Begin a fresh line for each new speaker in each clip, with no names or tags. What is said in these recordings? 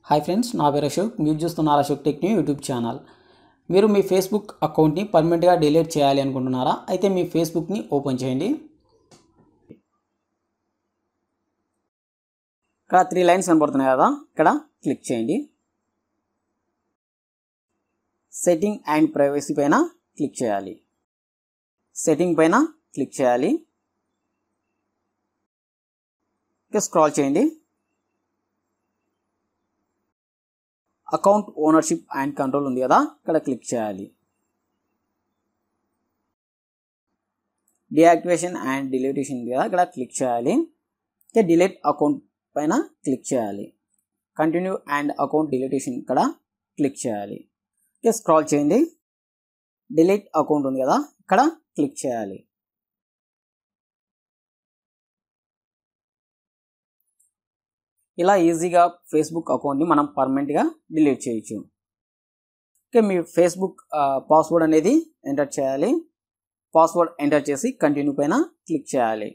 Hi friends, నా పేరు అశోక్. మీరు చూస్తున్నారు అశోక్ టెక్ యూట్యూబ్ ఛానల్. మీరు మీ ఫేస్బుక్ అకౌంట్ని పర్మనెంట్గా డిలీట్ చేయాలి అనుకుంటున్నారా? అయితే మీ ఫేస్బుక్ని ఓపెన్ చేయండి. ఇక్కడ 3 లైన్స్ కనబడుతున్నాయి కదా, ఇక్కడ క్లిక్ చేయండి. సెట్టింగ్ అండ్ ప్రైవసీ పైన క్లిక్ చేయాలి. సెట్టింగ్ పైన క్లిక్ చేయాలి. ఇక స్క్రాల్ చేయండి. అకౌంట్ ఓనర్షిప్ అండ్ కంట్రోల్ ఉంది కదా, ఇక్కడ క్లిక్ చేయాలి. డియాక్టివేషన్ అండ్ డిలీటేషన్ ఉంది కదా, ఇక్కడ క్లిక్ చేయాలి. ఇక డిలీట్ అకౌంట్ పైన క్లిక్ చేయాలి. కంటిన్యూ అండ్ అకౌంట్ డిలీటేషన్ ఇక్కడ క్లిక్ చేయాలి. ఇక స్క్రాల్ చేయండి. డిలీట్ అకౌంట్ ఉంది కదా, ఇక్కడ క్లిక్ చేయాలి. ఇలా ఈజీగా ఫేస్బుక్ అకౌంట్ని మనం పర్మనెంట్గా డిలీట్ చేయొచ్చు. ఓకే, మీ ఫేస్బుక్ పాస్వర్డ్ అనేది ఎంటర్ చేయాలి. పాస్వర్డ్ ఎంటర్ చేసి కంటిన్యూ పైన క్లిక్ చేయాలి.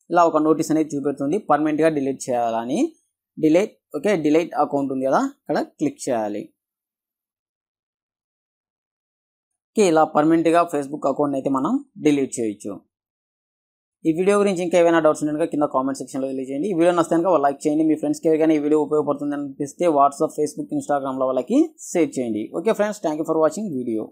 ఇలా ఒక నోటీస్ అనేది చూపెడుతుంది పర్మనెంట్గా డిలీట్ చేయాలని. డిలీట్ అకౌంట్ ఉంది కదా, ఇక్కడ క్లిక్ చేయాలి. ఓకే, ఇలా పర్మనెంట్గా ఫేస్బుక్ అకౌంట్ అయితే మనం డిలీట్ చేయొచ్చు. ఈ వీడియో గురించి ఇంకా ఏమైనా డౌట్స్ ఉంటే కింద కామెంట్ సెక్షన్లో తెలియజేయండి. ఈ వీడియో నచ్చితే కనుక లైక్ చేయండి. మీ ఫ్రెండ్స్కి ఎవరికైనా ఈ వీడియో ఉపయోగపడుతుంది అనిపిస్తే వాట్సాప్, ఫేస్బుక్, ఇన్స్టాగ్రామ్లో వాళ్ళకి షేర్ చేయండి. Okay friends, thank you for watching video.